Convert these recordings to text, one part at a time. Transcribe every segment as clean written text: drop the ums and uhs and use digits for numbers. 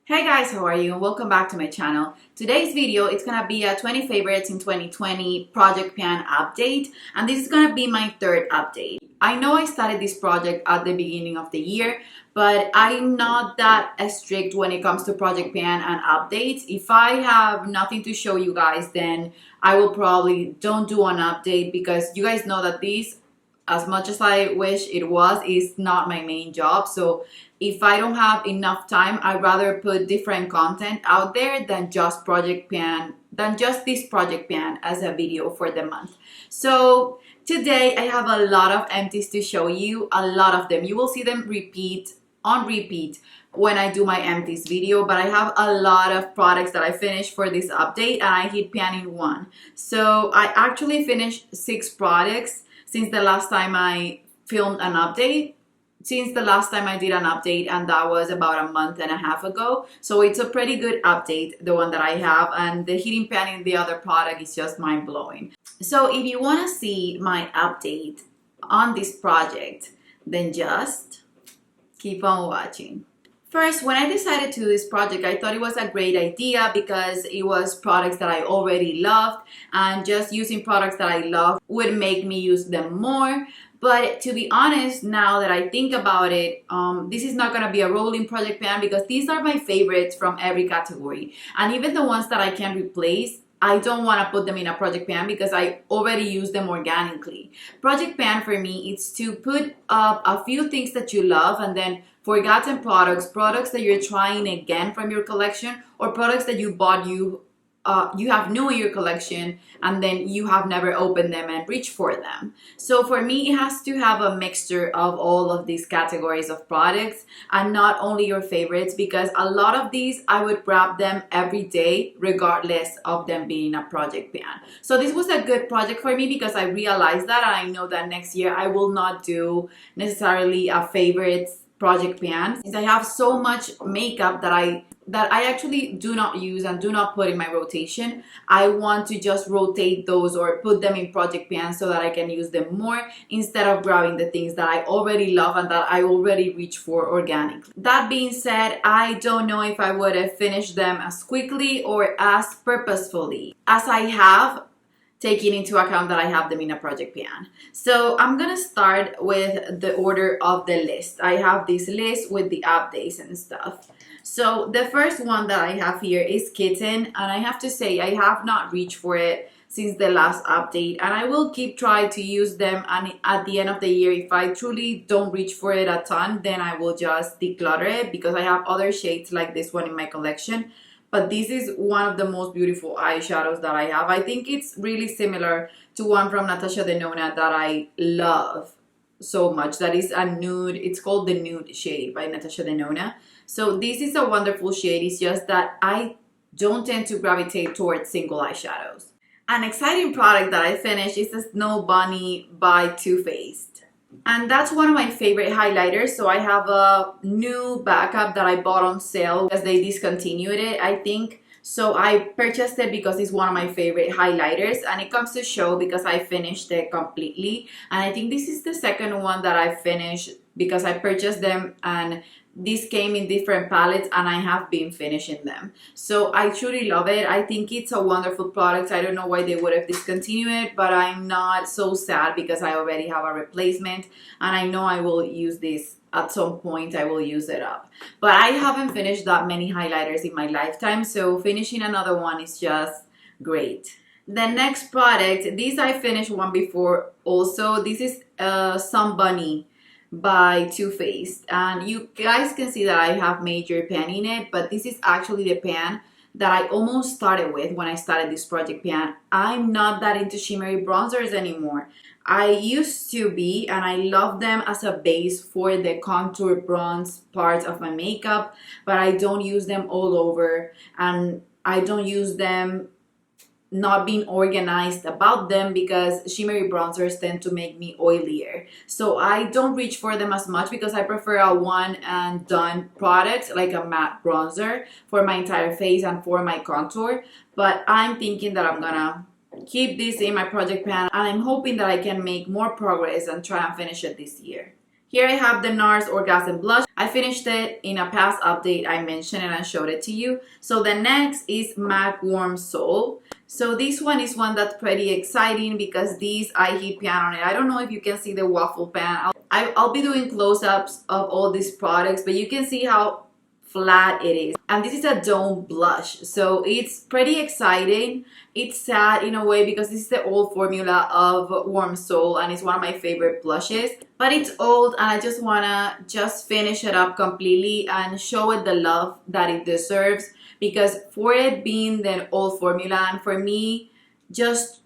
Hey guys, how are you? And welcome back to my channel. Today's video, it's gonna be a 20 favorites in 2020 project pan update, and this is gonna be my third update. I know I started this project at the beginning of the year, but I'm not that strict when it comes to project pan and updates. If I have nothing to show you guys, then I will probably don't do an update because you guys know that this, as much as I wish it was, is not my main job. So if I don't have enough time, I'd rather put different content out there than just this project pan as a video for the month. So today I have a lot of empties to show you, a lot of them. You will see them on repeat when I do my empties video, but I have a lot of products that I finished for this update and I hit panning one. So I actually finished 6 products since the last time I filmed an update. Since the last time I did an update, and that was about a month and a half ago. So it's a pretty good update, the one that I have, and the heating pan in the other product is just mind-blowing. So if you want to see my update on this project, then just keep on watching. First, when I decided to do this project, I thought it was a great idea because it was products that I already loved, and just using products that I love would make me use them more. But to be honest, now that I think about it, this is not going to be a rolling project pan because these are my favorites from every category. And even the ones that I can replace, I don't want to put them in a project pan because I already use them organically. Project pan for me is to put up a few things that you love and then forgotten products that you're trying again from your collection, or products that you bought you have new in your collection and then you have never opened them and reached for them. So for me, it has to have a mixture of all of these categories of products and not only your favorites, because a lot of these I would grab them every day regardless of them being a project pan. So this was a good project for me because I realized that, and I know that next year I will not do necessarily a favorites project pan, since I have so much makeup that I actually do not use and do not put in my rotation. I want to just rotate those or put them in project pans so that I can use them more instead of grabbing the things that I already love and that I already reach for organically. That being said, I don't know if I would have finished them as quickly or as purposefully as I have, taking into account that I have them in a project pan. So I'm gonna start with the order of the list. I have this list with the updates and stuff. So the first one that I have here is Kitten, and I have to say I have not reached for it since the last update, and I will keep trying to use them, and at the end of the year, if I truly don't reach for it a ton, then I will just declutter it because I have other shades like this one in my collection. But this is one of the most beautiful eyeshadows that I have. I think it's really similar to one from Natasha Denona that I love so much. That is a nude. It's called the Nude shade by Natasha Denona. So this is a wonderful shade. It's just that I don't tend to gravitate towards single eyeshadows. An exciting product that I finished is the Snow Bunny by Too Faced. And that's one of my favorite highlighters. So I have a new backup that I bought on sale because they discontinued it, I think. So I purchased it because it's one of my favorite highlighters, and it comes to show because I finished it completely. And I think this is the second one that I finished because I purchased them and these came in different palettes and I have been finishing them. So I truly love it. I think it's a wonderful product. I don't know why they would have discontinued it, but I'm not so sad because I already have a replacement and I know I will use this at some point. I will use it up. But I haven't finished that many highlighters in my lifetime, so finishing another one is just great. The next product, this I finished one before also. This is Some Bunny by Too Faced, and you guys can see that I have major pan in it, but this is actually the pan that I almost started with when I started this project pan. I'm not that into shimmery bronzers anymore. I used to be, and I love them as a base for the contour bronze parts of my makeup, but I don't use them all over, and I don't use them not being organized about them because shimmery bronzers tend to make me oilier. So I don't reach for them as much because I prefer a one and done product like a matte bronzer for my entire face and for my contour. But I'm thinking that I'm gonna keep this in my project pan, and I'm hoping that I can make more progress and try and finish it this year. Here I have the NARS Orgasm Blush. I finished it in a past update. I mentioned and I showed it to you. So the next is MAC Warm Soul. So this one is one that's pretty exciting because these I heat pan on it. I don't know if you can see the waffle pan. I'll be doing close-ups of all these products, but you can see how flat it is. And this is a dome blush, so it's pretty exciting. It's sad in a way because this is the old formula of Warm Soul and it's one of my favorite blushes, but it's old and I just wanna finish it up completely and show it the love that it deserves, because for it being the old formula and for me just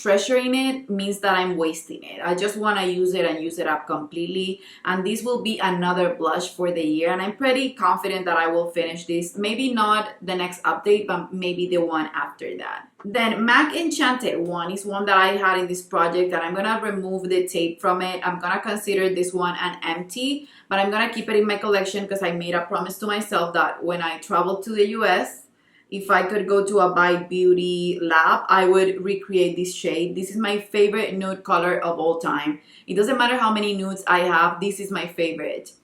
treasuring it means that I'm wasting it. I just want to use it and use it up completely. And this will be another blush for the year. And I'm pretty confident that I will finish this. Maybe not the next update, but maybe the one after that. Then MAC Enchanted one is one that I had in this project, and I'm going to remove the tape from it. I'm going to consider this one an empty, but I'm going to keep it in my collection because I made a promise to myself that when I travel to the US, if I could go to a Bite Beauty lab, I would recreate this shade. This is my favorite nude color of all time. It doesn't matter how many nudes I have, this is my favorite.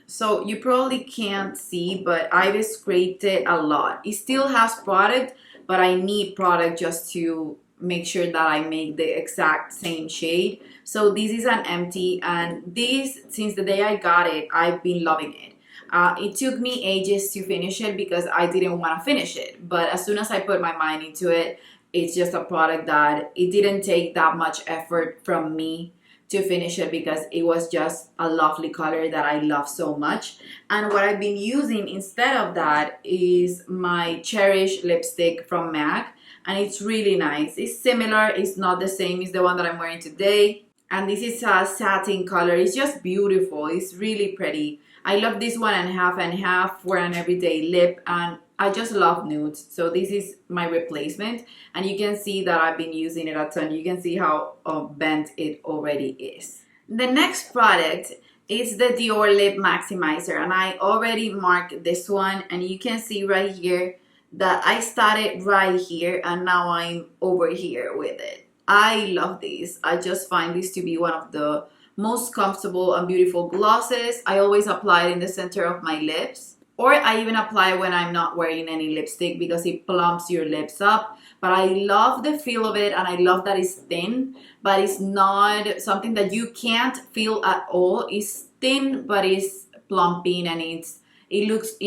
So you probably can't see, but I've scraped it a lot. It still has product, but I need product just to make sure that I make the exact same shade. So this is an empty, and this, since the day I got it, I've been loving it. It took me ages to finish it because I didn't want to finish it. But as soon as I put my mind into it, it's just a product that it didn't take that much effort from me to finish it because it was just a lovely color that I love so much. And what I've been using instead of that is my Cherish lipstick from MAC. And it's really nice. It's similar. It's not the same as the one that I'm wearing today. And this is a satin color. It's just beautiful. It's really pretty. I love this one and half for an everyday lip, and I just love nudes. So this is my replacement, and you can see that I've been using it a ton. You can see how bent it already is. The next product is the Dior Lip Maximizer, and I already marked this one, and you can see right here that I started right here and now I'm over here with it. I love these. I just find this to be one of the most comfortable and beautiful glosses. I always apply it in the center of my lips, or I even apply when I'm not wearing any lipstick because it plumps your lips up. But I love the feel of it, and I love that it's thin, but it's not something that you can't feel at all. It's thin, but it's plumping, and it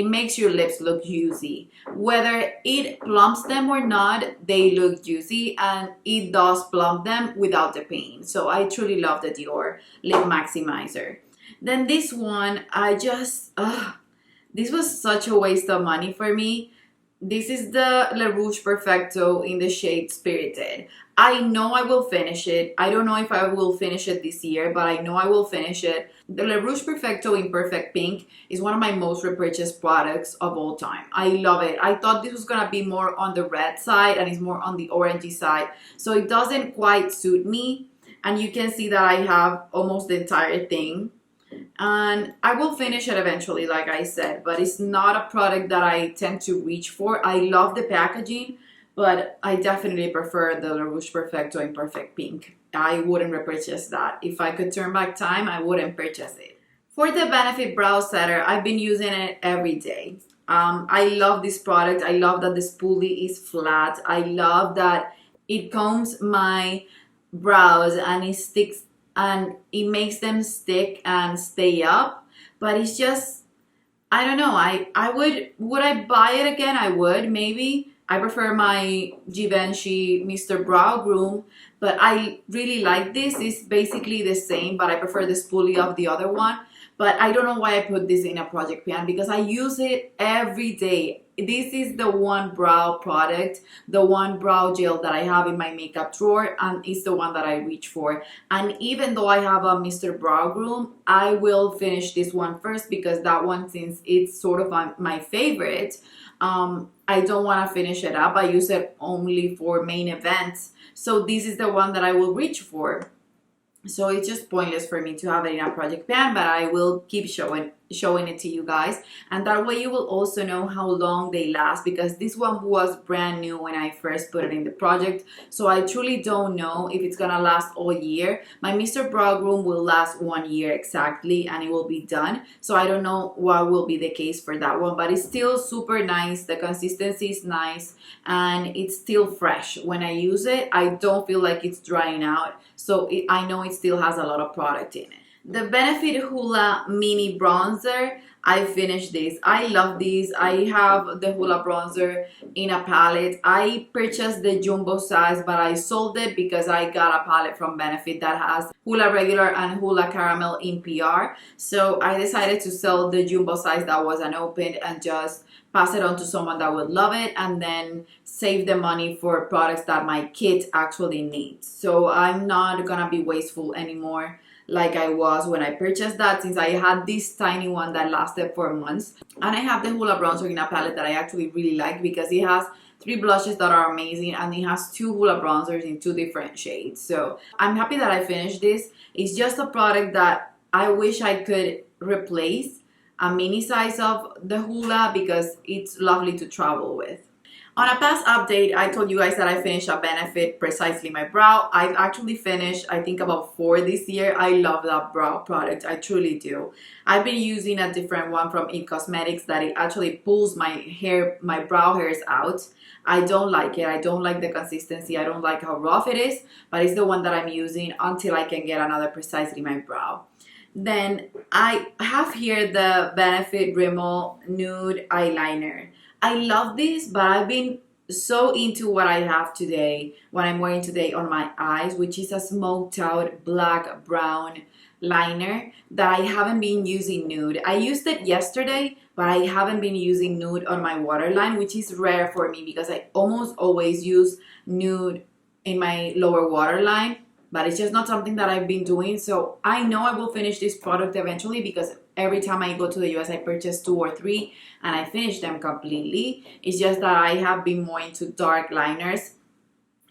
makes your lips look juicy. Whether it plumps them or not, they look juicy, and it does plump them without the pain. So I truly love the Dior Lip Maximizer. Then this one, this was such a waste of money for me. This is the Le Rouge Perfecto in the shade Spirited. I know I will finish it. I don't know if I will finish it this year, but I know I will finish it. The Le Rouge Perfecto in Perfect Pink is one of my most repurchased products of all time. I love it. I thought this was going to be more on the red side, and it's more on the orangey side. So it doesn't quite suit me. And you can see that I have almost the entire thing. And I will finish it eventually, like I said, but it's not a product that I tend to reach for. I love the packaging, but I definitely prefer the La Rouge Perfecto in Perfect Pink. I wouldn't repurchase that. If I could turn back time, I wouldn't purchase it. For the Benefit Brow Setter, I've been using it every day. I love this product. I love that the spoolie is flat. I love that it combs my brows and it sticks, and it makes them stick and stay up. But it's just, I don't know. Would I buy it again? I would, maybe. I prefer my Givenchy Mr. Brow Groom, but I really like this. It's basically the same, but I prefer the spoolie of the other one. But I don't know why I put this in a project pan, because I use it every day. This is the one brow product, the one brow gel that I have in my makeup drawer, and it's the one that I reach for. And even though I have a Mr. Brow Groom, I will finish this one first, because that one, since it's sort of my favorite, I don't want to finish it up. I use it only for main events. So this is the one that I will reach for. So it's just pointless for me to have it in a project pan, but I will keep showing showing it to you guys, and that way you will also know how long they last, because this one was brand new when I first put it in the project, so I truly don't know if it's gonna last all year. My Mr. Brow Groom will last 1 year exactly and it will be done, so I don't know what will be the case for that one, but it's still super nice. The consistency is nice and it's still fresh. When I use it, I don't feel like it's drying out, so I know it still has a lot of product in it. The Benefit Hoola Mini Bronzer, I finished this. I love these. I have the Hoola bronzer in a palette. I purchased the jumbo size, but I sold it because I got a palette from Benefit that has Hoola regular and Hoola caramel in PR. So I decided to sell the jumbo size that was unopened and just pass it on to someone that would love it, and then save the money for products that my kid actually needs. So I'm not gonna be wasteful anymore like I was when I purchased that, since I had this tiny one that lasted for months. And I have the Hoola bronzer in a palette that I actually really like because it has 3 blushes that are amazing, and it has 2 Hoola bronzers in 2 different shades. So I'm happy that I finished this. It's just a product that I wish I could replace a mini size of the Hoola because it's lovely to travel with. On a past update, I told you guys that I finished a Benefit Precisely My Brow. I've actually finished, I think, about 4 this year. I love that brow product. I truly do. I've been using a different one from It Cosmetics that it actually pulls my brow hairs out. I don't like it. I don't like the consistency. I don't like how rough it is, but it's the one that I'm using until I can get another Precisely My Brow. Then I have here the Benefit Rimmel Nude Eyeliner. I love this, but I've been so into what I have today, what I'm wearing today on my eyes, which is a smoked out black brown liner that I haven't been using nude. I used it yesterday, but I haven't been using nude on my waterline, which is rare for me because I almost always use nude in my lower waterline, but it's just not something that I've been doing. So I know I will finish this product eventually because every time I go to the US I purchase 2 or 3 and I finish them completely. It's just that I have been more into dark liners.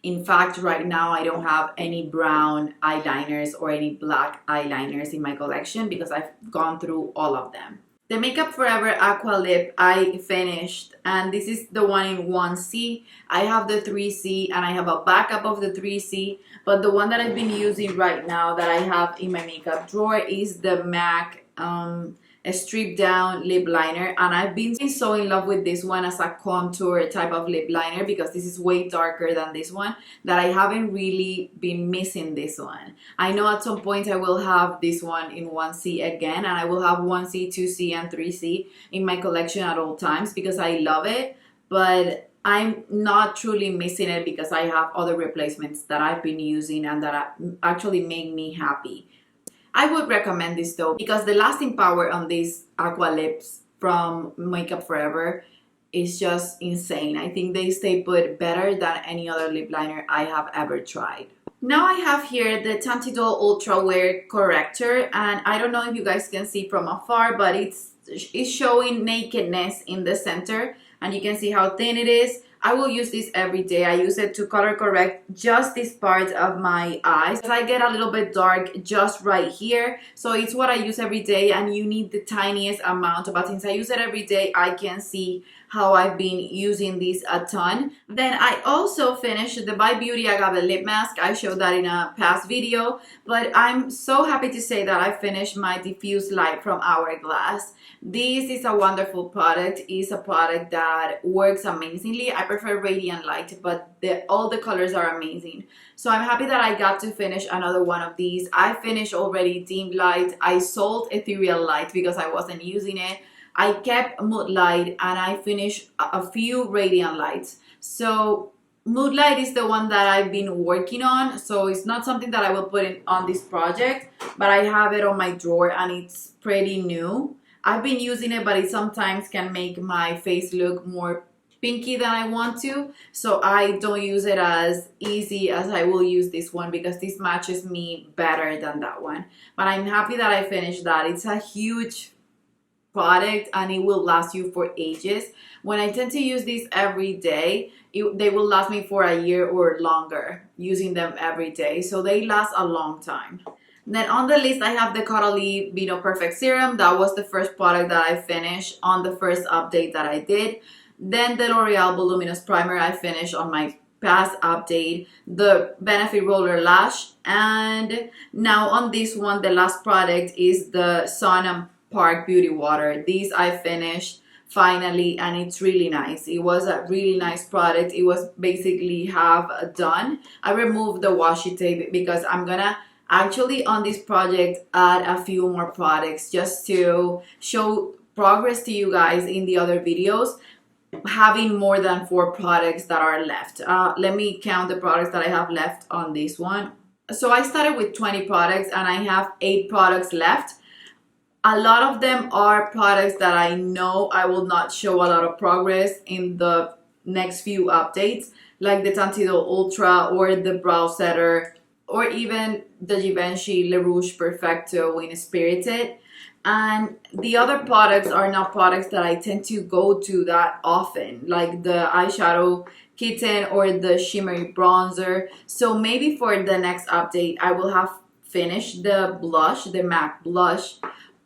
In fact, right now I don't have any brown eyeliners or any black eyeliners in my collection because I've gone through all of them. The Makeup Forever Aqua Lip I finished, and this is the one in 1C. I have the 3C and I have a backup of the 3C, but the one that I've been using right now that I have in my makeup drawer is the MAC a stripped down lip liner, and I've been so in love with this one as a contour type of lip liner because this is way darker than this one that I haven't really been missing this one. I know at some point I will have this one in 1C again, and I will have 1C, 2C, and 3C in my collection at all times because I love it, but I'm not truly missing it because I have other replacements that I've been using and that actually make me happy. I would recommend this though because the lasting power on these Aqua Lips from Makeup Forever is just insane. I think they stay put better than any other lip liner I have ever tried. Now I have here the Tantidol Ultra Wear Corrector, and I don't know if you guys can see from afar, but it's showing nakedness in the center, and you can see how thin it is. I will use this every day. I use it to color correct just this part of my eyes. I get a little bit dark just right here. So it's what I use every day, and you need the tiniest amount. But since I use it every day, I can see how I've been using this a ton. Then I also finished the By Beauty Agave Lip Mask. I showed that in a past video, but I'm so happy to say that I finished my Diffuse Light from Hourglass. This is a wonderful product. It's a product that works amazingly. I prefer Radiant Light, but all the colors are amazing. So I'm happy that I got to finish another one of these. I finished already Dim Light. I sold Ethereal Light because I wasn't using it. I kept Mood Light, and I finished a few Radiant Lights. So Mood Light is the one that I've been working on, so it's not something that I will put in on this project, but I have it on my drawer and it's pretty new. I've been using it, but it sometimes can make my face look more pinky than I want to, so I don't use it as easy as I will use this one because this matches me better than that one. But I'm happy that I finished that. It's a huge product and it will last you for ages. When I tend to use these every day, they will last me for a year or longer using them every day, so they last a long time. Then on the list I have the Caudalie Vino Perfect Serum. That was the first product that I finished on the first update that I did. Then the L'Oreal Voluminous Primer I finished on my past update, the Benefit Roller Lash, and now on this one the last product is the Sun and Park Beauty Water. These I finished finally, and it's really nice. It was a really nice product. It was basically half done. I removed the washi tape because I'm gonna actually on this project add a few more products just to show progress to you guys in the other videos, having more than 4 products that are left. Let me count the products that I have left on this one. So I started with 20 products and I have 8 products left. A lot of them are products that I know I will not show a lot of progress in the next few updates, like the Tantido Ultra or the Brow Setter, or even the Givenchy Le Rouge Perfecto in Spirited. And the other products are not products that I tend to go to that often, like the eyeshadow kitten or the shimmery bronzer. So maybe for the next update I will have finished the blush, the MAC blush,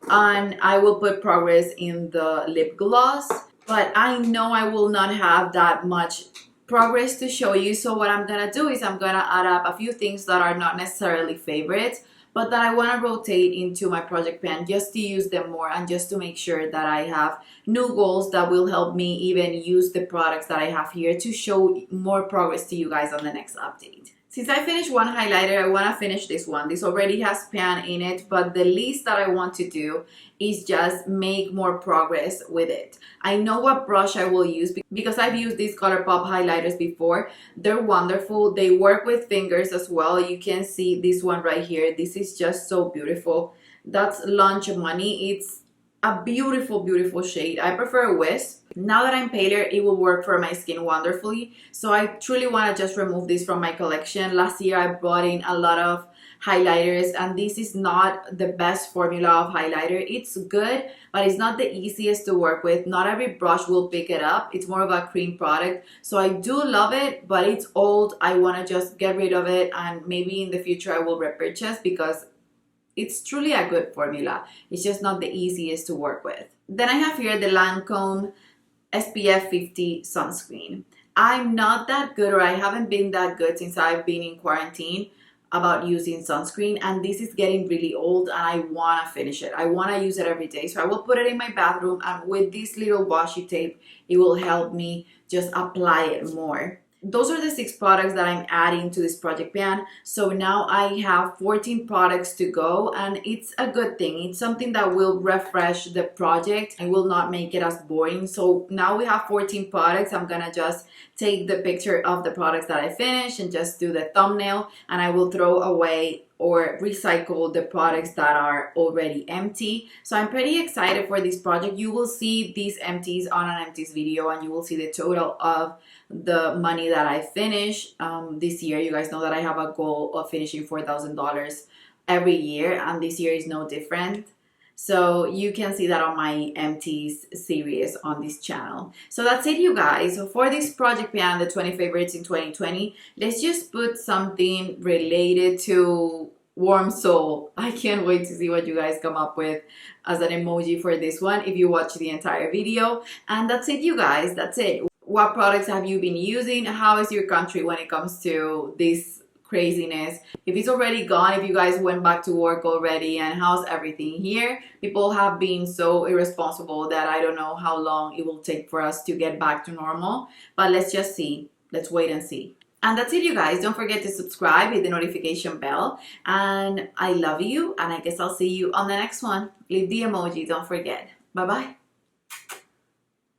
and I will put progress in the lip gloss. But I know I will not have that much progress to show you, so what I'm gonna do is I'm gonna add up a few things that are not necessarily favorites, but that I want to rotate into my project pan just to use them more and just to make sure that I have new goals that will help me even use the products that I have here to show more progress to you guys on the next update. Since I finished one highlighter, I want to finish this one. This already has pan in it, but the least that I want to do is just make more progress with it. I know what brush I will use because I've used these ColourPop highlighters before. They're wonderful. They work with fingers as well. You can see this one right here. This is just so beautiful. That's Lunch Money. It's a beautiful, beautiful shade. I prefer Wisp. Now that I'm paler, it will work for my skin wonderfully. So I truly want to just remove this from my collection. Last year I brought in a lot of highlighters, and this is not the best formula of highlighter. It's good, but it's not the easiest to work with. Not every brush will pick it up. It's more of a cream product. So I do love it, but it's old. I want to just get rid of it, and maybe in the future I will repurchase because it's truly a good formula. It's just not the easiest to work with. Then I have here the Lancome SPF 50 sunscreen. I'm not that good, or I haven't been that good since I've been in quarantine about using sunscreen, and this is getting really old and I want to finish it. I want to use it every day, so I will put it in my bathroom, and with this little washi tape it will help me just apply it more. Those are the 6 products that I'm adding to this project pan. So now I have 14 products to go, and it's a good thing. It's something that will refresh the project and will not make it as boring. So now we have 14 products. I'm gonna just take the picture of the products that I finished and just do the thumbnail, and I will throw away or recycle the products that are already empty. So I'm pretty excited for this project. You will see these empties on an empties video, and you will see the total of the money that I finished this year. You guys know that I have a goal of finishing $4,000 every year, and this year is no different. So you can see that on my empties series on this channel. So that's it, you guys. So for this project pan, the 20 favorites in 2020, let's just put something related to warm soul. I can't wait to see what you guys come up with as an emoji for this one if you watch the entire video. And that's it, you guys. That's it. What products have you been using? How is your country when it comes to this craziness? If it's already gone, if you guys went back to work already, and how's everything here? People have been so irresponsible that I don't know how long it will take for us to get back to normal, but let's just see. Let's wait and see. And that's it, you guys. Don't forget to subscribe, hit the notification bell, and I love you, and I guess I'll see you on the next one. Leave the emoji, don't forget. Bye bye.